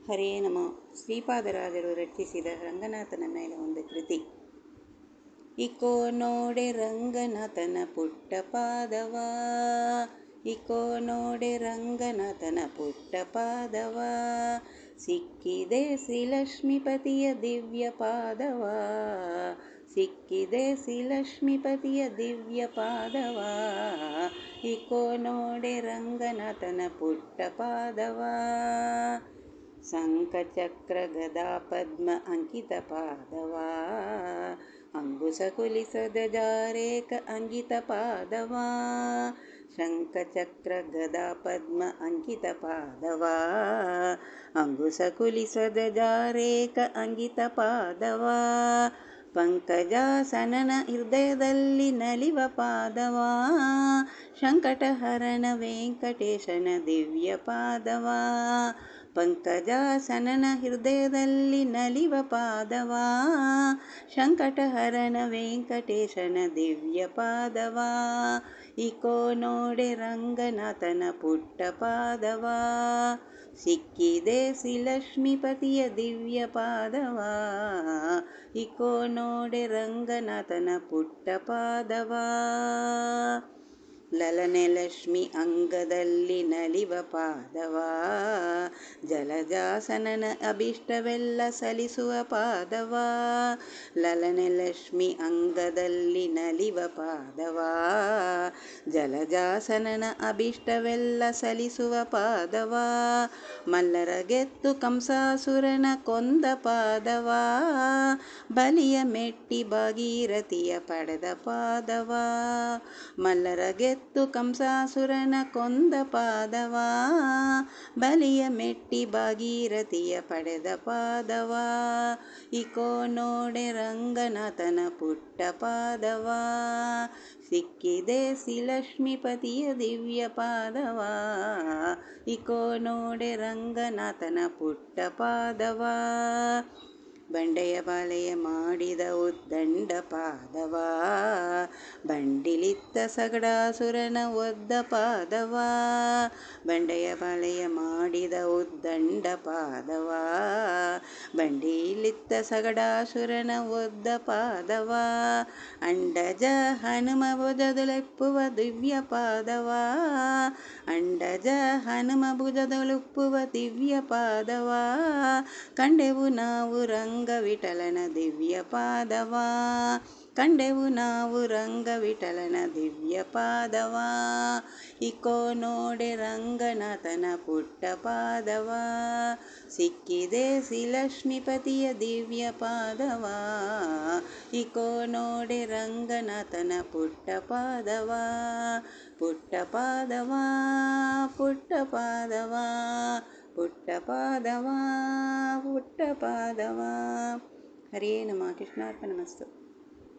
ಹರೇ ನಮಃ. ಶ್ರೀಪಾದರಾಜರು ರಚಿಸಿದ ರಂಗನಾಥನ ಮೇಲೆ ಒಂದು ಕೃತಿ. ಇಕೋ ನೋಡೆ ರಂಗನಾಥನ ಪುಟ್ಟ ಪಾದವ, ಇಕೋ ನೋಡೆ ರಂಗನಾಥನ ಪುಟ್ಟ ಪಾದವ, ಸಿಕ್ಕಿದೆ ಶ್ರೀಲಕ್ಷ್ಮೀಪತಿಯ ದಿವ್ಯ ಪಾದವ, ಸಿಕ್ಕಿದೆ ಶ್ರೀಲಕ್ಷ್ಮೀಪತಿಯ ದಿವ್ಯ ಪಾದವ, ಇಕೋ ನೋಡೆ ರಂಗನಾಥನ ಪುಟ್ಟ ಪಾದವ. ಶಂಖಚಕ್ರ ಗದಾ ಪದ್ಮ ಅಂಕಿತ ಪಾದವ, ಅಂಗುಶ ಕುಲಿಸದ ಜಾರೇಕ ಅಂಕಿತ ಪಾದವ, ಶಂಖಚಕ್ರ ಗದಾ ಪದ್ಮ ಅಂಕಿತ ಪಾದವ, ಅಂಗುಶ ಕುಲಿಸದ ಜಾರೇಕ ಅಂಕಿತ ಪಾದವ, ಪಂಕಜಾಸನನ ಹೃದಯದಲ್ಲಿ ನಲಿವ ಪಾದವ, ಸಂಕಟಹರಣ ವೆಂಕಟೇಶನ ದಿವ್ಯ ಪಾದವ, ಪಂಕಜಾಸನನ ಹೃದಯದಲ್ಲಿ ನಲಿವ ಪಾದವ, ಸಂಕಟಹರಣ ವೆಂಕಟೇಶನ ದಿವ್ಯ ಪಾದವ, ಇಕೋ ನೋಡೆ ರಂಗನಾಥನ ಪುಟ್ಟ ಪಾದವ, ಸಿಕ್ಕಿದೆ ಶ್ರೀಲಕ್ಷ್ಮೀಪತಿಯ ದಿವ್ಯ ಪಾದವ, ಇಕೋ ನೋಡೆ ರಂಗನಾಥನ ಪುಟ್ಟ ಪಾದವ. ಲಲನೆ ಲಕ್ಷ್ಮಿ ಅಂಗದಲ್ಲಿ ನಲಿವ ಪಾದವ, ಜಲಜಾಸನನ ಅಭಿಷ್ಟವೆಲ್ಲ ಸಲಿಸುವ ಪಾದವ, ಲಲನೆ ಲಕ್ಷ್ಮಿ ಅಂಗದಲ್ಲಿ ನಲಿವ ಪಾದವ, ಜಲಜಾಸನನ ಅಭಿಷ್ಟವೆಲ್ಲ ಸಲಿಸುವ ಪಾದವ, ಮಲ್ಲರ ಗೆತ್ತು ಕಂಸಾಸುರನ ಕೊಂದ ಪಾದವ, ಬಲಿಯ ಮೆಟ್ಟಿ ಭಾಗೀರಥಿಯ ಪಡೆದ ಪಾದವ, ಮಲ್ಲರ ಗೆತ್ತು ಕಂಸಾಸುರನ ಕೊಂದ ಪಾದವ, ಬಲಿಯ ಮೆಟ್ಟಿ ಭಾಗೀರಥಿಯ ಪಡೆದ ಪಾದವ, ಇಕೋ ನೋಡೆ ರಂಗನಾಥನ ಪುಟ್ಟ ಪಾದವ, ಸಿಕ್ಕಿದೆ ಶ್ರೀಲಕ್ಷ್ಮೀಪತಿಯ ದಿವ್ಯ ಪಾದವ, ಇಕೋ ನೋಡೆ ರಂಗನಾಥನ ಪುಟ್ಟ ಪಾದವ. ಬಂಡೆಯ ಬಾಲೆಯ ಮಾಡಿದ ಉದ್ದಂಡ ಪಾದವ, ಬಂಡಿಲಿತ್ತ ಸಗಡಾಸುರನ ಒದ್ದ ಪಾದವ, ಬಂಡೆಯ ಬಾಲೆಯ ಮಾಡಿದ ಉದ್ದಂಡ ಪಾದವ, ಬಂಡಿಲಿತ್ತ ಸಗಡಾಸುರನ ಒದ್ದ ಪಾದವ, ಅಂಡಜ ಹನುಮ ಭುಜದೊಳೆಪ್ಪುವ ದಿವ್ಯ ಪಾದವ, ಅಂಡಜ ಹನುಮ ಭುಜದೊಳುಪ್ಪುವ ದಿವ್ಯ ಪಾದವ, ಕಂಡೆವು ನಾವು ರಂಗವಿಠಲನ ದಿವ್ಯ ಪಾದವ, ಕಂಡೆವು ನಾವು ರಂಗವಿಠಲನ ದಿವ್ಯ ಪಾದವ, ಇಕೋ ನೋಡೆ ರಂಗನಾಥನ ಪುಟ್ಟ ಪಾದವ, ಸಿಕ್ಕಿದೆ ಶ್ರೀಲಕ್ಷ್ಮೀಪತಿಯ ದಿವ್ಯ ಪಾದವ, ಇಕೋ ನೋಡೆ ರಂಗನಾಥನ ಪುಟ್ಟ ಪಾದವ, ಪುಟ್ಟ ಪಾದವ, ಪುಟ್ಟ ಪಾದವ, ಪುಟ್ಟ ಪಾದವ, ಪುಟ್ಟ ಪಾದವ. ಹರೇ ನಮಃ. ಕೃಷ್ಣಾರ್ಪಣಮಸ್ತು.